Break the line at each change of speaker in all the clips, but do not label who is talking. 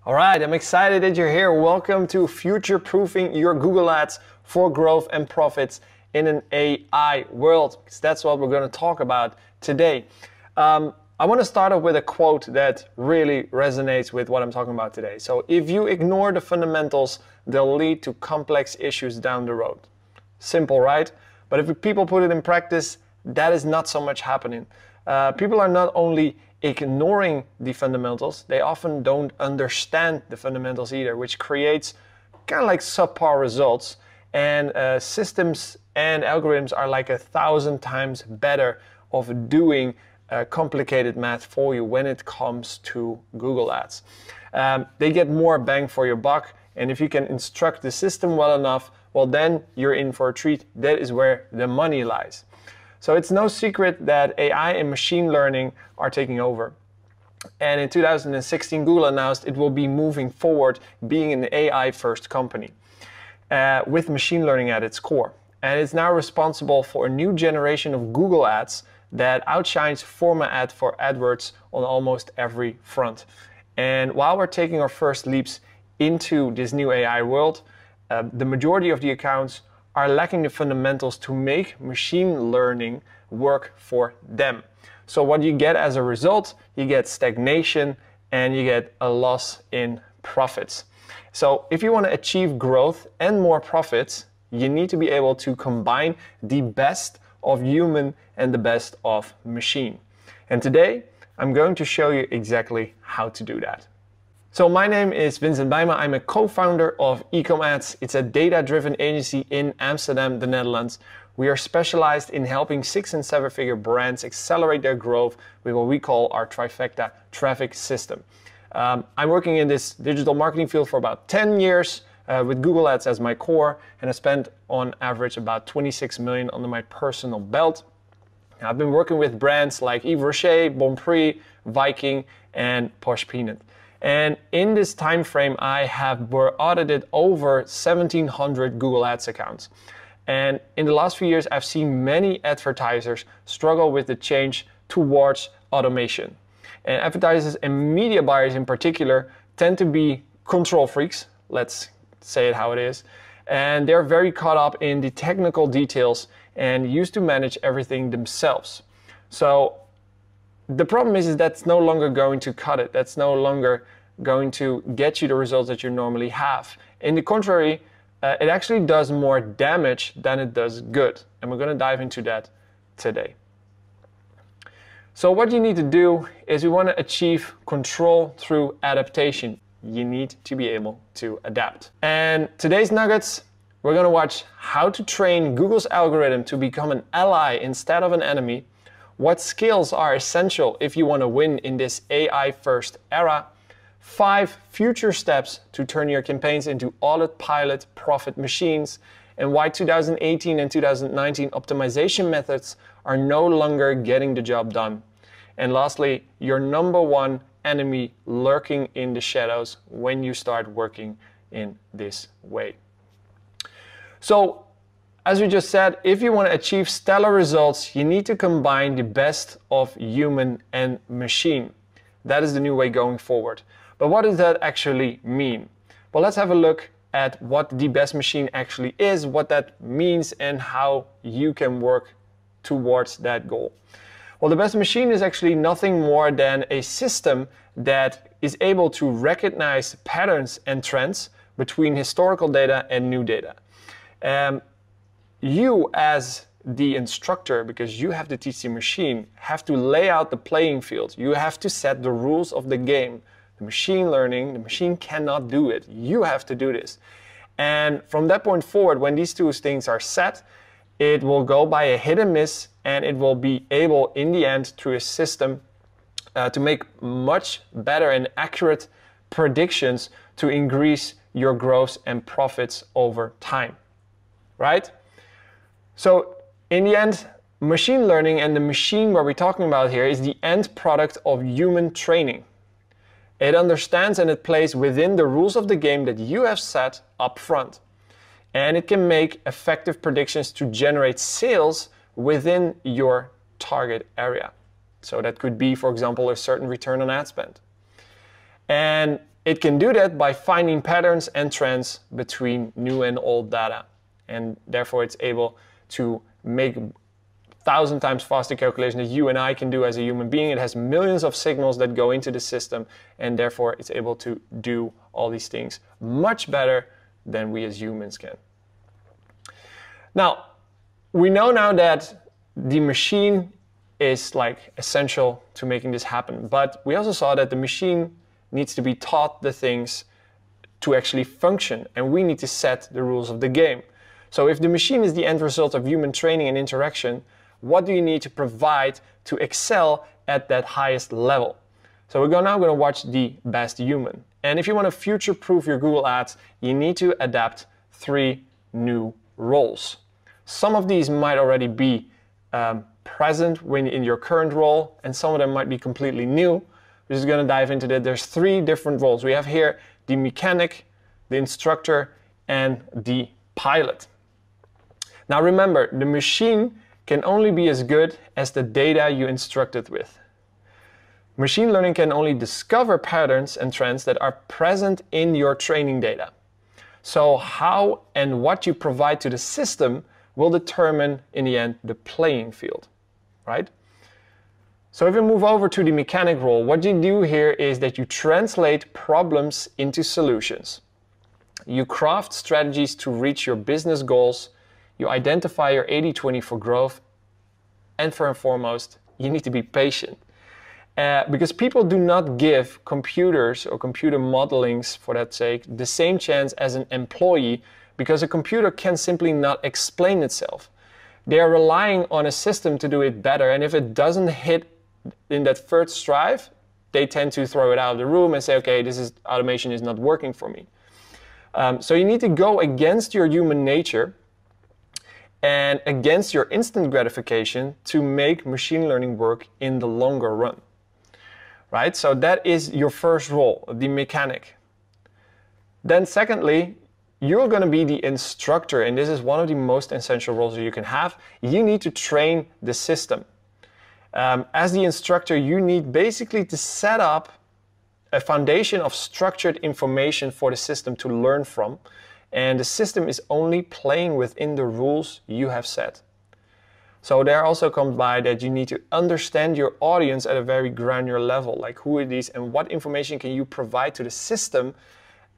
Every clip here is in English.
All right, I'm excited that you're here. Welcome to Future-Proofing Your Google Ads for Growth and Profits in an AI World, because that's what we're going to talk about today. I want to start off with a quote that really resonates with what I'm talking about today. So, if you ignore the fundamentals, they'll lead to complex issues down the road. Simple, right? But if people put it in practice, that is not so much happening. People are not only ignoring the fundamentals, they often don't understand the fundamentals either, which creates kind of like subpar results. And systems and algorithms are like 1,000 times better of doing complicated math for you when it comes to Google Ads. They get more bang for your buck, and if you can instruct the system well enough, well, then you're in for a treat. That is where the money lies. So it's no secret that AI and machine learning are taking over. And in 2016, Google announced it will be moving forward being an AI-first company with machine learning at its core. And it's now responsible for a new generation of Google Ads that outshines former ad for AdWords on almost every front. And while we're taking our first leaps into this new AI world, the majority of the accounts are lacking the fundamentals to make machine learning work for them. So what you get as a result, you get stagnation and you get a loss in profits. So if you want to achieve growth and more profits, you need to be able to combine the best of human and the best of machine. And today, I'm going to show you exactly how to do that. So my name is Vincent Bijma. I'm a co-founder of EcomAds. It's a data-driven agency in Amsterdam, the Netherlands. We are specialized in helping 6- and 7-figure brands accelerate their growth with what we call our trifecta traffic system. I'm working in this digital marketing field for about 10 years with Google Ads as my core, and I spent on average about 26 million under my personal belt. I've been working with brands like Yves Rocher, Bonprix, Viking, and Posh Peanut. And in this time frame, I have audited over 1,700 Google Ads accounts. And in the last few years, I've seen many advertisers struggle with the change towards automation. And advertisers and media buyers in particular tend to be control freaks, let's say it how it is. And they're very caught up in the technical details and used to manage everything themselves. So the problem is that's no longer going to cut it. That's no longer going to get you the results that you normally have. In the contrary, it actually does more damage than it does good. And we're going to dive into that today. So what you need to do is we want to achieve control through adaptation. You need to be able to adapt. And today's nuggets, we're going to watch how to train Google's algorithm to become an ally instead of an enemy, what skills are essential if you want to win in this AI-first era, 5 future steps to turn your campaigns into autopilot profit machines, and why 2018 and 2019 optimization methods are no longer getting the job done. And lastly, your #1 enemy lurking in the shadows when you start working in this way. So, as we just said, if you want to achieve stellar results, you need to combine the best of human and machine. That is the new way going forward. But what does that actually mean? Well, let's have a look at what the best machine actually is, what that means, and how you can work towards that goal. Well, the best machine is actually nothing more than a system that is able to recognize patterns and trends between historical data and new data. You as the instructor, because you have to teach the machine, have to lay out the playing field. You have to set the rules of the game. The machine learning, the machine cannot do it. You have to do this. And from that point forward, when these two things are set, it will go by a hit and miss, and it will be able, in the end, through a system, to make much better and accurate predictions to increase your growth and profits over time. Right? So in the end, machine learning and the machine where we're talking about here is the end product of human training. It understands and it plays within the rules of the game that you have set up front. And it can make effective predictions to generate sales within your target area. So that could be, for example, a certain return on ad spend. And it can do that by finding patterns and trends between new and old data. And therefore it's able to make 1,000 times faster calculation that you and I can do as a human being. It has millions of signals that go into the system, and therefore it's able to do all these things much better than we as humans can. Now, we know now that the machine is like essential to making this happen, but we also saw that the machine needs to be taught the things to actually function, and we need to set the rules of the game. So if the machine is the end result of human training and interaction, what do you need to provide to excel at that highest level? So we're now going to watch the best human. And if you want to future-proof your Google Ads, you need to adapt 3 new roles. Some of these might already be present when in your current role, and some of them might be completely new. We're just going to dive into that. There's 3 different roles. We have here the mechanic, the instructor, and the pilot. Now remember, the machine can only be as good as the data you instruct it with. Machine learning can only discover patterns and trends that are present in your training data. So how and what you provide to the system will determine, in the end, the playing field, right? So if we move over to the mechanic role, what you do here is that you translate problems into solutions. You craft strategies to reach your business goals. You identify your 80-20 for growth, and first and foremost, you need to be patient. Because people do not give computers or computer modelings, for that sake, the same chance as an employee, because a computer can simply not explain itself. They are relying on a system to do it better, and if it doesn't hit in that first strive, they tend to throw it out of the room and say, okay, automation is not working for me. So you need to go against your human nature and against your instant gratification to make machine learning work in the longer run. Right? So that is your first role, the mechanic. Then secondly, you're going to be the instructor, and this is one of the most essential roles that you can have. You need to train the system. As the instructor, you need basically to set up a foundation of structured information for the system to learn from. And the system is only playing within the rules you have set. So there also comes by that you need to understand your audience at a very granular level, like who it is and what information can you provide to the system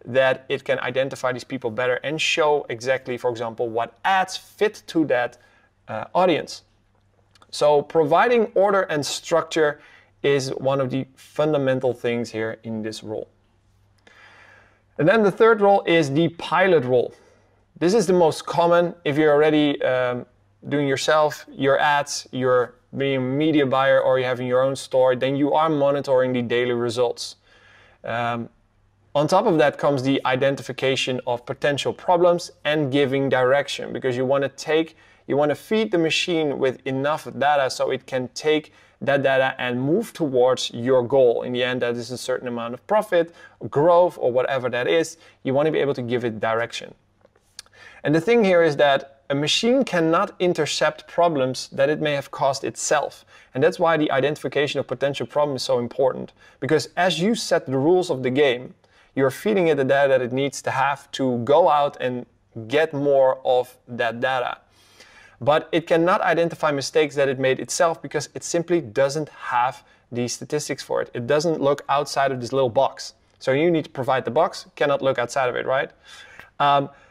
that it can identify these people better and show exactly, for example, what ads fit to that audience. So providing order and structure is one of the fundamental things here in this role. And then the third role is the pilot role. This is the most common if you're already doing yourself, your ads, you're being a media buyer, or you're having your own store, then you are monitoring the daily results. On top of that comes the identification of potential problems and giving direction, because you want to feed the machine with enough data so it can take that data and move towards your goal. In the end, that is a certain amount of profit, growth, or whatever that is. You want to be able to give it direction. And the thing here is that a machine cannot intercept problems that it may have caused itself. And that's why the identification of potential problems is so important. Because as you set the rules of the game, you're feeding it the data that it needs to have to go out and get more of that data. But it cannot identify mistakes that it made itself because it simply doesn't have the statistics for it. It doesn't look outside of this little box. So you need to provide the box, cannot look outside of it, right?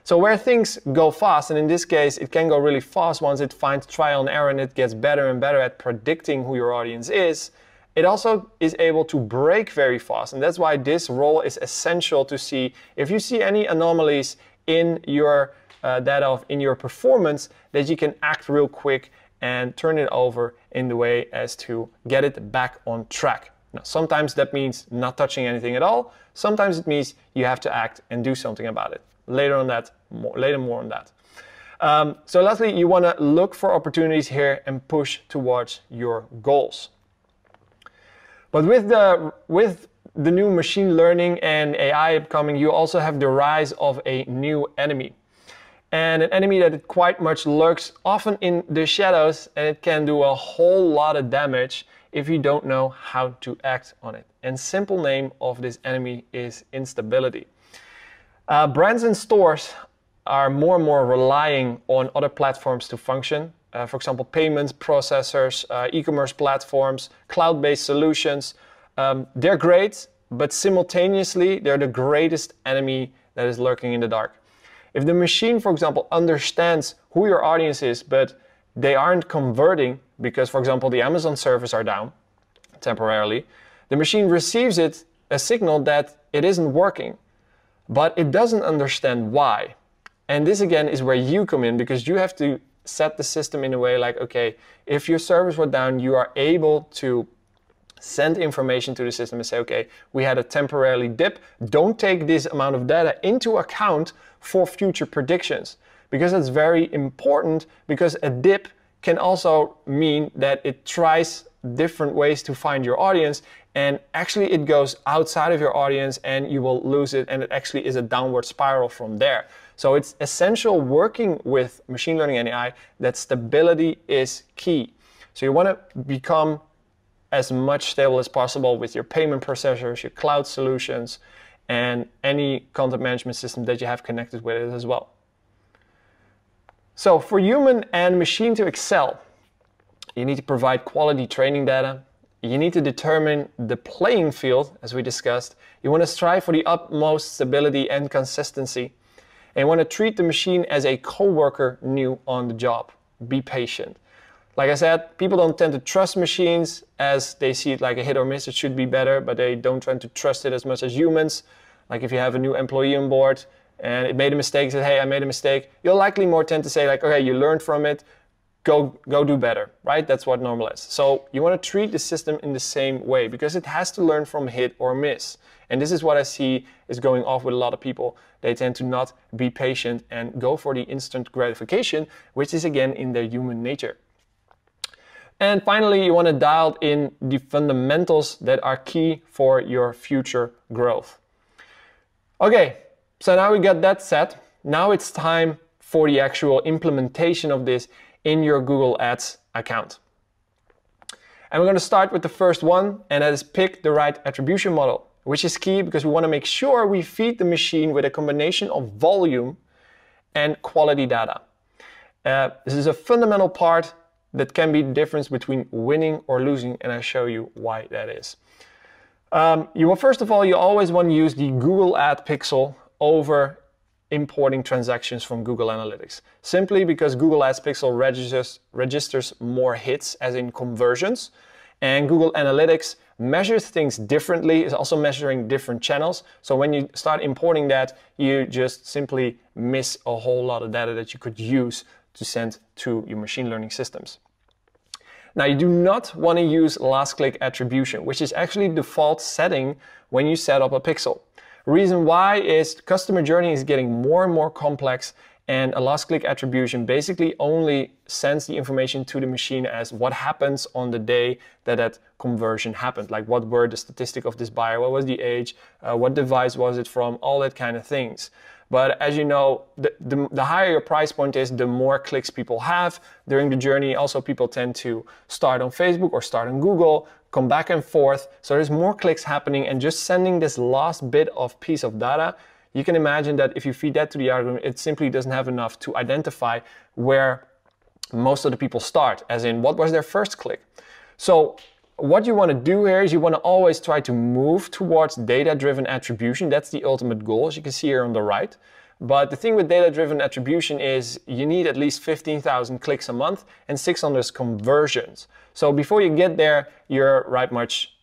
So where things go fast, and in this case it can go really fast once it finds trial and error and it gets better and better at predicting who your audience is, it also is able to break very fast. And that's why this role is essential to see if you see any anomalies in your data in your performance, that you can act real quick and turn it over in the way as to get it back on track. Now, sometimes that means not touching anything at all. Sometimes it means you have to act and do something about it. Later more on that. So lastly, you want to look for opportunities here and push towards your goals. But with the new machine learning and AI upcoming, you also have the rise of a new enemy. And an enemy that quite much lurks often in the shadows, and it can do a whole lot of damage if you don't know how to act on it. And simple name of this enemy is instability. Brands and stores are more and more relying on other platforms to function. For example, payments, processors, e-commerce platforms, cloud-based solutions. They're great, but simultaneously, they're the greatest enemy that is lurking in the dark. If the machine, for example, understands who your audience is, but they aren't converting because, for example, the Amazon servers are down temporarily, the machine receives a signal that it isn't working, but it doesn't understand why. And this again is where you come in, because you have to set the system in a way like, okay, if your servers were down, you are able to send information to the system and say, okay, we had a temporary dip. Don't take this amount of data into account for future predictions, because that's very important, because a dip can also mean that it tries different ways to find your audience, and actually it goes outside of your audience and you will lose it, and it actually is a downward spiral from there. So it's essential working with machine learning and AI that stability is key. So you want to become as much stable as possible with your payment processors, your cloud solutions, and any content management system that you have connected with it as well. So for human and machine to excel, you need to provide quality training data. You need to determine the playing field, as we discussed. You want to strive for the utmost stability and consistency. And you want to treat the machine as a co-worker new on the job. Be patient. Like I said, people don't tend to trust machines as they see it like a hit or miss. It should be better, but they don't tend to trust it as much as humans. Like if you have a new employee on board and it made a mistake, said, hey, I made a mistake, you'll likely more tend to say like, okay, you learned from it, go do better, right? That's what normal is. So you want to treat the system in the same way, because it has to learn from hit or miss. And this is what I see is going off with a lot of people. They tend to not be patient and go for the instant gratification, which is again in their human nature. And finally, you want to dial in the fundamentals that are key for your future growth. Okay, so now we got that set. Now it's time for the actual implementation of this in your Google Ads account. And we're going to start with the first one, and that is pick the right attribution model, which is key because we want to make sure we feed the machine with a combination of volume and quality data. This is a fundamental part that can be the difference between winning or losing, and I'll show you why that is. First of all, you always want to use the Google Ad Pixel over importing transactions from Google Analytics. Simply because Google Ads Pixel registers more hits, as in conversions, and Google Analytics measures things differently, is also measuring different channels. So when you start importing that, you just simply miss a whole lot of data that you could use to send to your machine learning systems. Now, you do not want to use last click attribution, which is actually the default setting when you set up a pixel. Reason why is customer journey is getting more and more complex, and a last click attribution basically only sends the information to the machine as what happens on the day that that conversion happened. Like what were the statistics of this buyer, what was the age, what device was it from, all that kind of things. But as you know, the higher your price point is, the more clicks people have during the journey. Also, people tend to start on Facebook or start on Google, come back and forth. So there's more clicks happening, and just sending this last bit of piece of data, you can imagine that if you feed that to the algorithm, it simply doesn't have enough to identify where most of the people start, as in what was their first click. So what you want to do here is you want to always try to move towards data-driven attribution. That's the ultimate goal, as you can see here on the right. But the thing with data-driven attribution is you need at least 15,000 clicks a month and 600 conversions. So before you get there, you're right much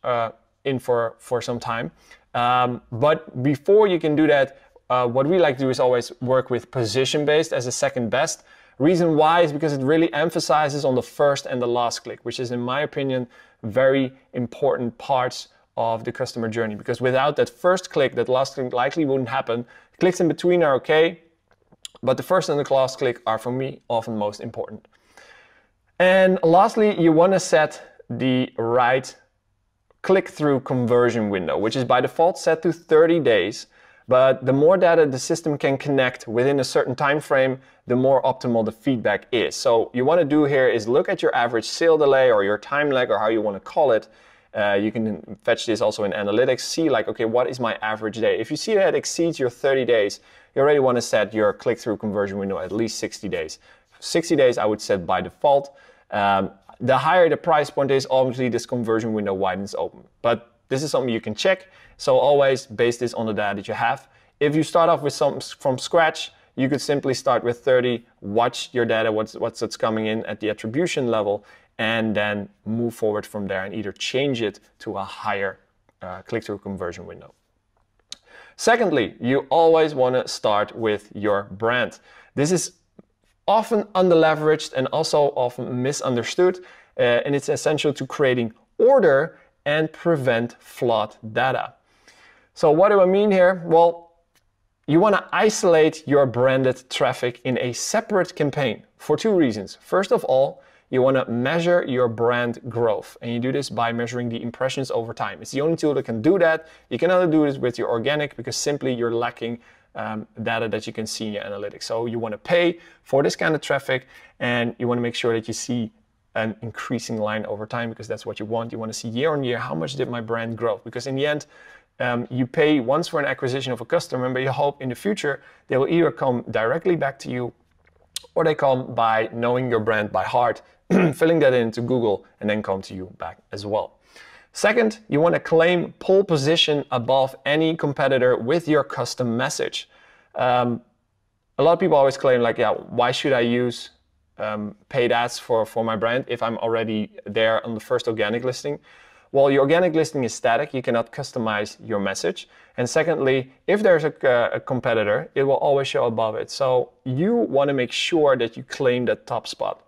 in for some time. But before you can do that, what we like to do is always work with position-based as a second best. Reason why is because it really emphasizes on the first and the last click, which is, in my opinion, very important parts of the customer journey. Because without that first click, that last click likely wouldn't happen. Clicks in between are okay, but the first and the last click are, for me, often most important. And lastly, you want to set the right click-through conversion window, which is by default set to 30 days. But the more data the system can connect within a certain time frame, the more optimal the feedback is. So you want to do here is look at your average sale delay or your time lag or how you want to call it. You can fetch this also in analytics, see like, okay, what is my average day? If you see that it exceeds your 30 days, you already want to set your click-through conversion window at least 60 days. 60 days I would set by default. The higher the price point is, obviously this conversion window widens open. But this is something you can check. So always base this on the data that you have. If you start off with something from scratch, you could simply start with 30, watch your data, what's coming in at the attribution level, and then move forward from there and either change it to a higher click-through conversion window. Secondly, you always want to start with your brand. This is often under-leveraged and also often misunderstood, and it's essential to creating order and prevent flawed data. So what do I mean here? Well, you want to isolate your branded traffic in a separate campaign for two reasons. First of all, you want to measure your brand growth, and you do this by measuring the impressions over time. It's the only tool that can do that. You can only do this with your organic because simply you're lacking data that you can see in your analytics. So you want to pay for this kind of traffic, and you want to make sure that you see an increasing line over time because that's what you want. You want to see year on year, how much did my brand grow? Because in the end, you pay once for an acquisition of a customer, but you hope in the future they will either come directly back to you or they come by knowing your brand by heart, filling that into Google, and then come to you back as well. Second, you want to claim pole position above any competitor with your custom message. A lot of people always claim like, yeah, why should I use paid ads for my brand if I'm already there on the first organic listing? Well, your organic listing is static. You cannot customize your message. And secondly, if there's a competitor, it will always show above it. So you want to make sure that you claim that top spot.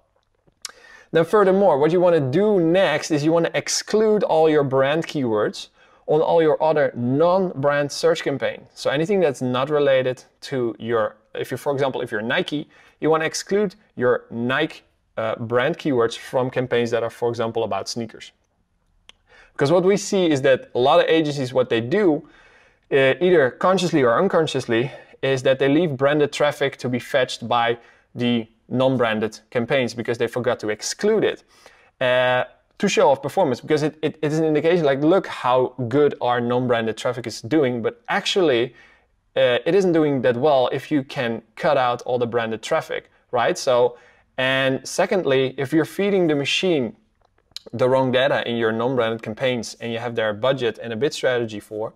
Then furthermore, what you want to do next is you want to exclude all your brand keywords on all your other non-brand search campaigns. So anything that's not related to your, for example, if you're Nike, you want to exclude your Nike brand keywords from campaigns that are, for example, about sneakers. Because what we see is that a lot of agencies, what they do, either consciously or unconsciously, is that they leave branded traffic to be fetched by the non-branded campaigns because they forgot to exclude it to show off performance, because it is an indication like, look how good our non-branded traffic is doing, but actually it isn't doing that well if you can cut out all the branded traffic, right? So, and secondly, if you're feeding the machine the wrong data in your non-branded campaigns and you have their budget and a bid strategy for,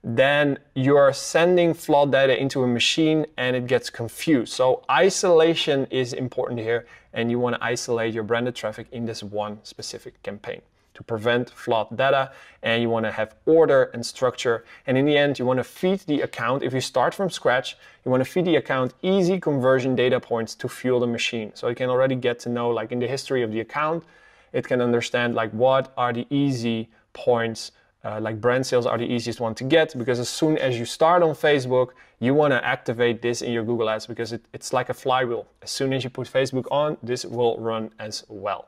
then you're sending flawed data into a machine and it gets confused. So isolation is important here, and you want to isolate your branded traffic in this one specific campaign to prevent flawed data, and you want to have order and structure. And in the end, you want to feed the account. If you start from scratch, you want to feed the account easy conversion data points to fuel the machine. So you can already get to know, like in the history of the account, it can understand like what are the easy points. Like brand sales are the easiest one to get, because as soon as you start on Facebook, you want to activate this in your Google Ads because it's like a flywheel. As soon as you put Facebook on, this will run as well.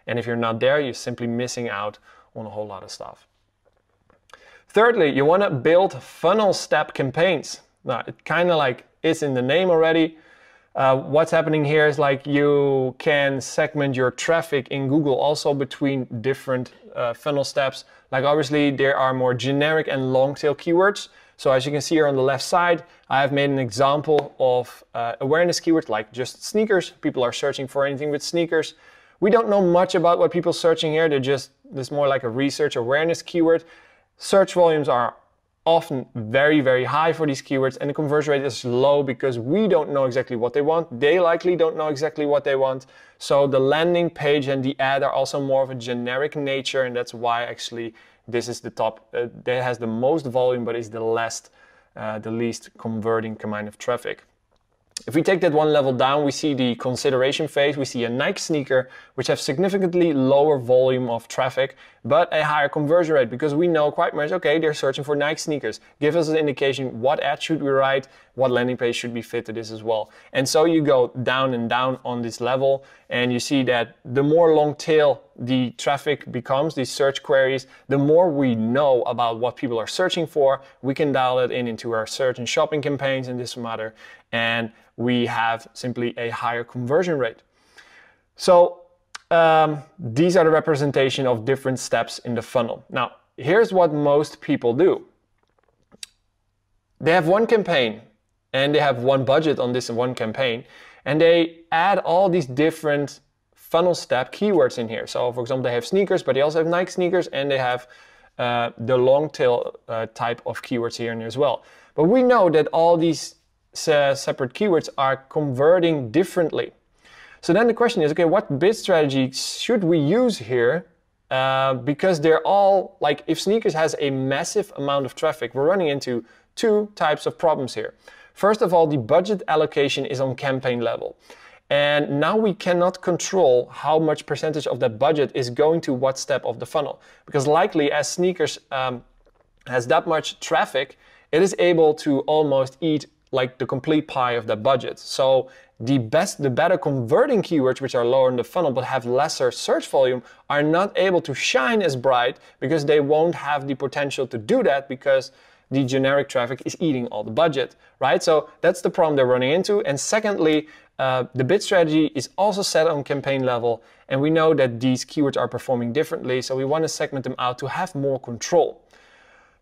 And if you're not there, you're simply missing out on a whole lot of stuff. Thirdly, you want to build funnel step campaigns. Now, it kind of like is in the name already. What's happening here is like you can segment your traffic in Google also between different funnel steps. Like obviously there are more generic and long tail keywords. So as you can see here on the left side, I have made an example of awareness keywords like just sneakers. People are searching for anything with sneakers. We don't know much about what people are searching here. This more like a research awareness keyword. Search volumes are often very, very high for these keywords, and the conversion rate is low because we don't know exactly what they want. They likely don't know exactly what they want. So the landing page and the ad are also more of a generic nature, and that's why actually this is the top, that has the most volume, but is the least converting kind of traffic. If we take that one level down, we see the consideration phase. We see a Nike sneaker, which have significantly lower volume of traffic, but a higher conversion rate, because we know quite much, okay, they're searching for Nike sneakers. Give us an indication what ad should we write, what landing page should be fit to this as well. And so you go down and down on this level, and you see that the more long tail the traffic becomes, these search queries, the more we know about what people are searching for, we can dial it into our search and shopping campaigns in this matter, and we have simply a higher conversion rate. So these are the representation of different steps in the funnel. Now, here's what most people do. They have one campaign and they have one budget on this one campaign, and they add all these different funnel step keywords in here. So for example, they have sneakers, but they also have Nike sneakers, and they have the long tail type of keywords here as well. But we know that all these separate keywords are converting differently. So then the question is, okay, what bid strategy should we use here? Because they're all, like, if sneakers has a massive amount of traffic, we're running into two types of problems here. First of all, the budget allocation is on campaign level. And now we cannot control how much percentage of that budget is going to what step of the funnel. Because likely as sneakers has that much traffic, it is able to almost eat like the complete pie of that budget. So the better converting keywords, which are lower in the funnel but have lesser search volume, are not able to shine as bright because they won't have the potential to do that because the generic traffic is eating all the budget, right? So that's the problem they're running into. And secondly, the bid strategy is also set on campaign level, and we know that these keywords are performing differently, so we want to segment them out to have more control.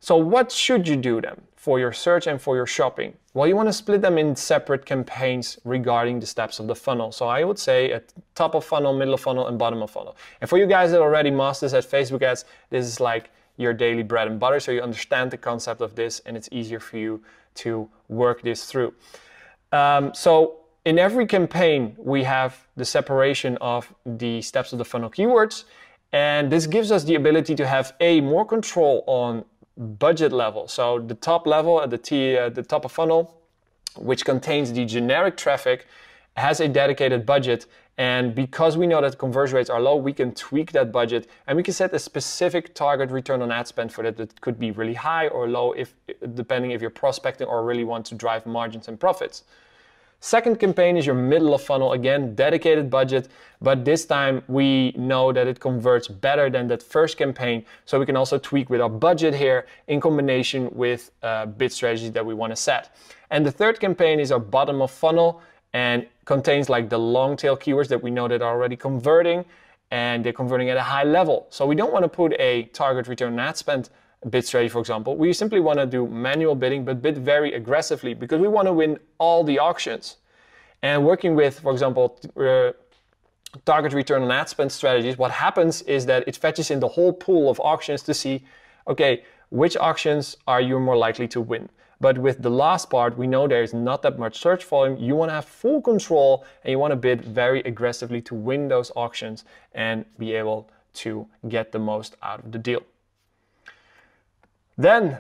So what should you do then for your search and for your shopping? Well, you want to split them in separate campaigns regarding the steps of the funnel. So I would say at top of funnel, middle of funnel, and bottom of funnel. And for you guys that already masters at Facebook ads, this is like your daily bread and butter, so you understand the concept of this and it's easier for you to work this through. So in every campaign, we have the separation of the steps of the funnel keywords, and this gives us the ability to have more control on budget level. So the top level at the top of funnel, which contains the generic traffic, has a dedicated budget, and because we know that conversion rates are low, we can tweak that budget and we can set a specific target return on ad spend for that. That could be really high or low, depending if you're prospecting or really want to drive margins and profits. Second campaign is your middle of funnel, again, dedicated budget, but this time we know that it converts better than that first campaign, so we can also tweak with our budget here in combination with bid strategies that we want to set. And the third campaign is our bottom of funnel, and contains like the long tail keywords that we know that are already converting, and they're converting at a high level. So we don't want to put a target return on ad spend bid strategy, for example. We simply want to do manual bidding, but bid very aggressively because we want to win all the auctions. And working with, for example, target return on ad spend strategies, what happens is that it fetches in the whole pool of auctions to see, okay, which auctions are you more likely to win? But with the last part, we know there is not that much search volume. You want to have full control and you want to bid very aggressively to win those auctions and be able to get the most out of the deal. Then,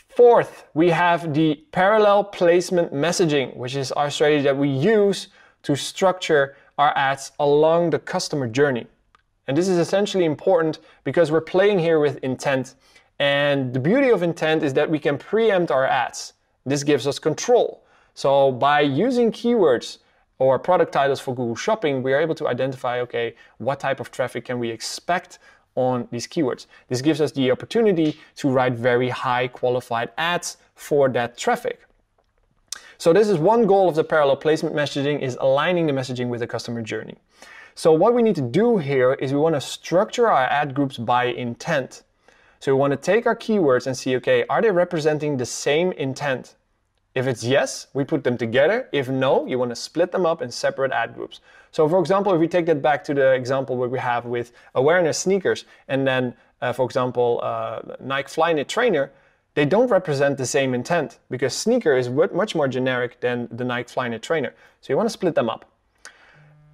fourth, we have the parallel placement messaging, which is our strategy that we use to structure our ads along the customer journey. And this is essentially important because we're playing here with intent. And the beauty of intent is that we can preempt our ads. This gives us control. So by using keywords or product titles for Google Shopping, we are able to identify, okay, what type of traffic can we expect on these keywords. This gives us the opportunity to write very high qualified ads for that traffic. So this is one goal of the parallel placement messaging, is aligning the messaging with the customer journey. So what we need to do here is we want to structure our ad groups by intent. So we want to take our keywords and see, okay, are they representing the same intent? If it's yes, we put them together. If no, you want to split them up in separate ad groups. So for example, if we take that back to the example where we have with awareness sneakers and then, for example, Nike Flyknit trainer, they don't represent the same intent because sneaker is much more generic than the Nike Flyknit trainer. So you want to split them up.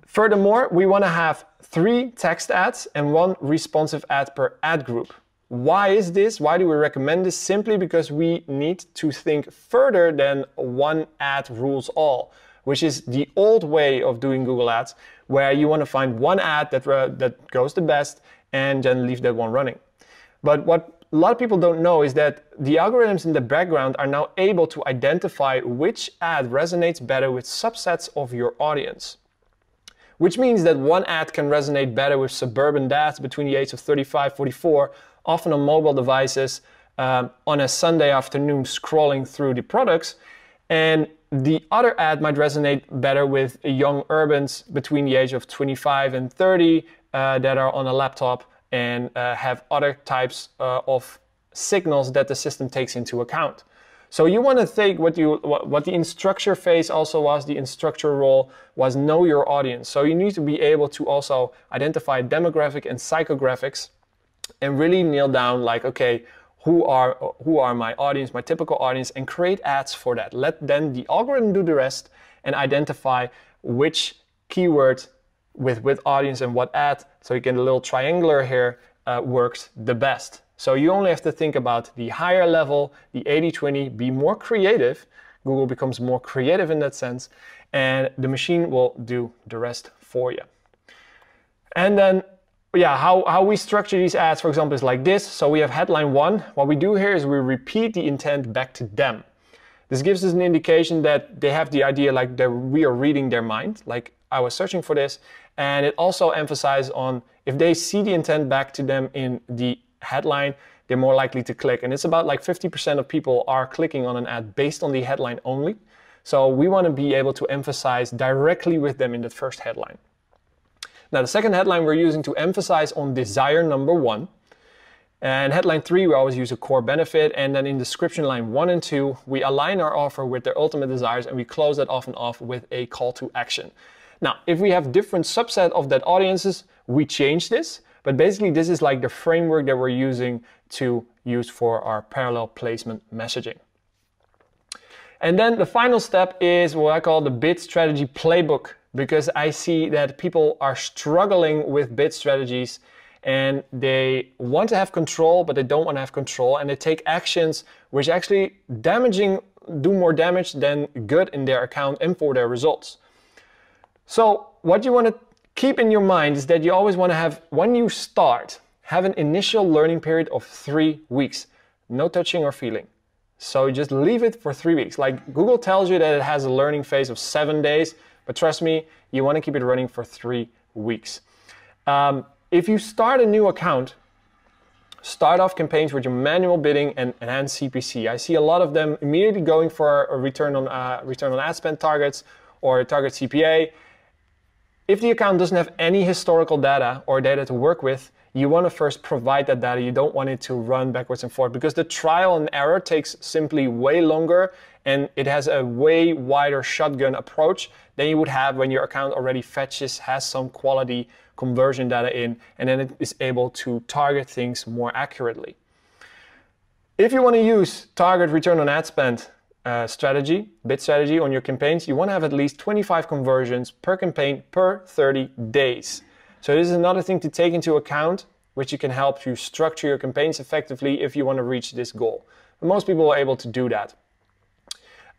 Furthermore, we want to have 3 text ads and 1 responsive ad per ad group. Why is this? Why do we recommend this? Simply because we need to think further than one ad rules all, which is the old way of doing Google Ads, where you want to find one ad that goes the best and then leave that one running. But what a lot of people don't know is that the algorithms in the background are now able to identify which ad resonates better with subsets of your audience. which means that one ad can resonate better with suburban dads between the age of 35, 44, often on mobile devices, on a Sunday afternoon scrolling through the products. And the other ad might resonate better with young urbans between the age of 25 and 30 that are on a laptop and have other types of signals that the system takes into account. So you want to think what the instructor phase also was. The instructor role was know your audience. So you need to be able to also identify demographic and psychographics and really nail down like, okay, who are my audience, my typical audience, and create ads for that. Let then the algorithm do the rest and identify which keyword with audience and what ad, so you get a little triangular here, works the best. So you only have to think about the higher level, the 80-20, be more creative. Google becomes more creative in that sense, and the machine will do the rest for you. And then, yeah, how we structure these ads, for example, is like this. So we have headline 1. What we do here is we repeat the intent back to them. This gives us an indication that they have the idea like that we are reading their mind, like I was searching for this. And it also emphasizes on if they see the intent back to them in the headline, they're more likely to click. And it's about like 50% of people are clicking on an ad based on the headline only. So we want to be able to emphasize directly with them in the first headline. Now, the second headline we're using to emphasize on desire number 1. And headline 3, we always use a core benefit. And then in description line 1 and 2, we align our offer with their ultimate desires and we close that often off with a call to action. Now, if we have different subset of that audiences, we change this. But basically, this is like the framework that we're using to use for our parallel placement messaging. And then the final step is what I call the bid strategy playbook, because I see that people are struggling with bid strategies and they want to have control, but they don't want to have control. And they take actions which actually do more damage than good in their account and for their results. So what you want to keep in your mind is that you always want to have, when you start, have an initial learning period of 3 weeks. No touching or feeling. So just leave it for 3 weeks. Like Google tells you that it has a learning phase of 7 days, but trust me, you want to keep it running for 3 weeks. If you start a new account, start off campaigns with your manual bidding and enhanced CPC. I see a lot of them immediately going for a return on ad spend targets or target CPA. If the account doesn't have any historical data or data to work with, you want to first provide that data. You don't want it to run backwards and forth because the trial and error takes simply way longer and it has a way wider shotgun approach than you would have when your account already has some quality conversion data in, and then it is able to target things more accurately. If you want to use target return on ad spend bid strategy on your campaigns, you want to have at least 25 conversions per campaign per 30 days. So this is another thing to take into account, which can help you structure your campaigns effectively if you want to reach this goal. But most people are able to do that.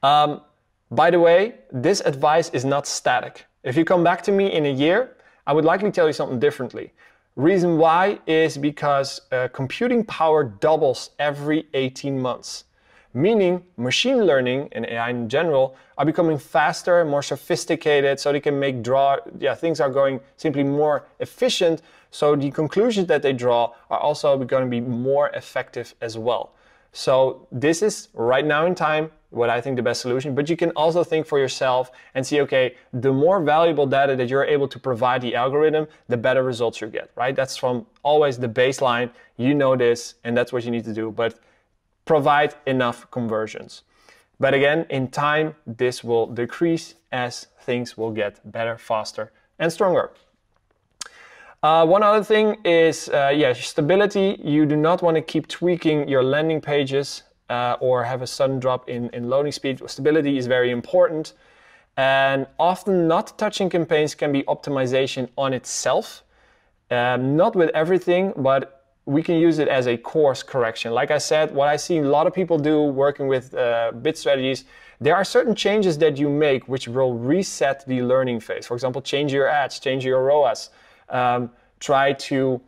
By the way, this advice is not static. If you come back to me in a year, I would likely tell you something differently. Reason why is because computing power doubles every 18 months. Meaning machine learning and AI in general are becoming faster, more sophisticated, so they can things are going simply more efficient. So the conclusions that they draw are also going to be more effective as well. So this is right now in time what I think the best solution, but you can also think for yourself and see, okay, the more valuable data that you're able to provide the algorithm, the better results you get, right? That's from always the baseline, you know this, and that's what you need to do. But provide enough conversions. But again, in time, this will decrease as things will get better, faster, and stronger. One other thing is stability. You do not want to keep tweaking your landing pages or have a sudden drop in loading speed. Stability is very important. And often not touching campaigns can be optimization on itself. Not with everything, but we can use it as a course correction. Like I said, what I see a lot of people do working with bid strategies, there are certain changes that you make which will reset the learning phase. For example, change your ads, change your ROAS, try to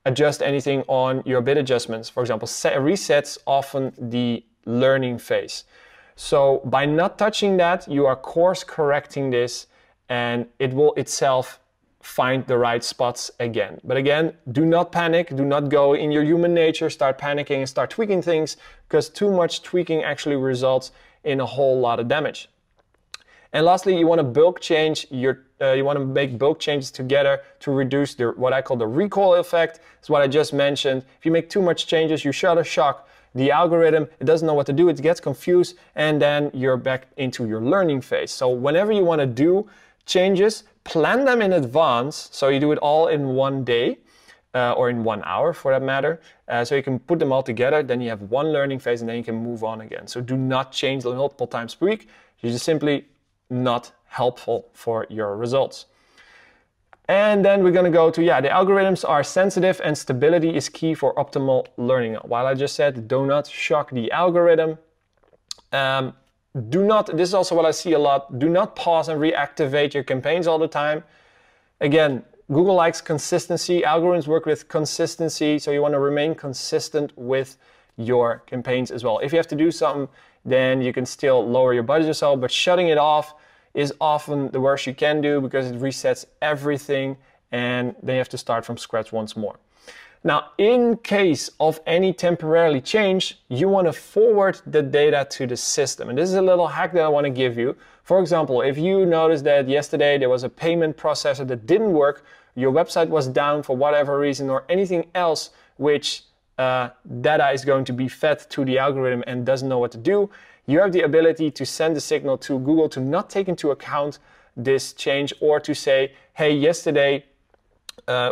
adjust anything on your bid adjustments. For example, resets often the learning phase. So by not touching that, you are course correcting this and it will itself find the right spots again. But again, do not panic. Do not go in your human nature, start panicking and start tweaking things, because too much tweaking actually results in a whole lot of damage. And lastly, you want to bulk change you want to make bulk changes together to reduce what I call the recoil effect. It's what I just mentioned. If you make too much changes, you shutter shock the algorithm. It doesn't know what to do. It gets confused, and then you're back into your learning phase. So whenever you want to do changes, plan them in advance, so you do it all in one day, or in 1 hour for that matter. So you can put them all together, then you have one learning phase, and then you can move on again. So do not change multiple times per week. You're just simply not helpful for your results. And then we're going to go to, the algorithms are sensitive and stability is key for optimal learning. While I just said, do not shock the algorithm. This is also what I see a lot, do not pause and reactivate your campaigns all the time. Again, Google likes consistency. Algorithms work with consistency, so you want to remain consistent with your campaigns as well. If you have to do something, then you can still lower your budget yourself, but shutting it off is often the worst you can do because it resets everything, and then you have to start from scratch once more. Now, in case of any temporarily change, you want to forward the data to the system. And this is a little hack that I want to give you. For example, if you noticed that yesterday there was a payment processor that didn't work, your website was down for whatever reason, or anything else which data is going to be fed to the algorithm and doesn't know what to do, you have the ability to send a signal to Google to not take into account this change, or to say, hey, yesterday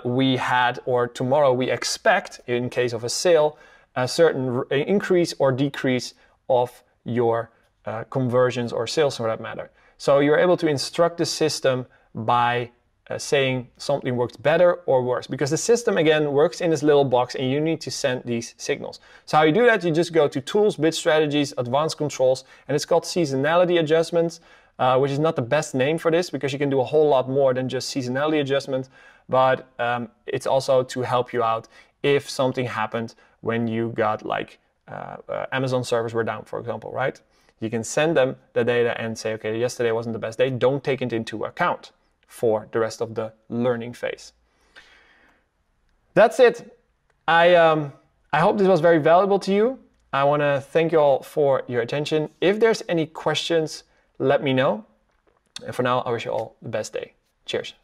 we had, or tomorrow we expect, in case of a sale, a certain increase or decrease of your conversions or sales for that matter. So you're able to instruct the system by saying something works better or worse, because the system again works in this little box and you need to send these signals. So how you do that, you just go to Tools, Bid Strategies, Advanced Controls, and it's called Seasonality Adjustments, which is not the best name for this because you can do a whole lot more than just seasonality adjustment, but it's also to help you out if something happened when you got like Amazon servers were down, for example, right? You can send them the data and say, okay, yesterday wasn't the best day, don't take it into account for the rest of the learning phase. That's it. I hope this was very valuable to you. I want to thank you all for your attention. If there's any questions, let me know. And for now, I wish you all the best day. Cheers.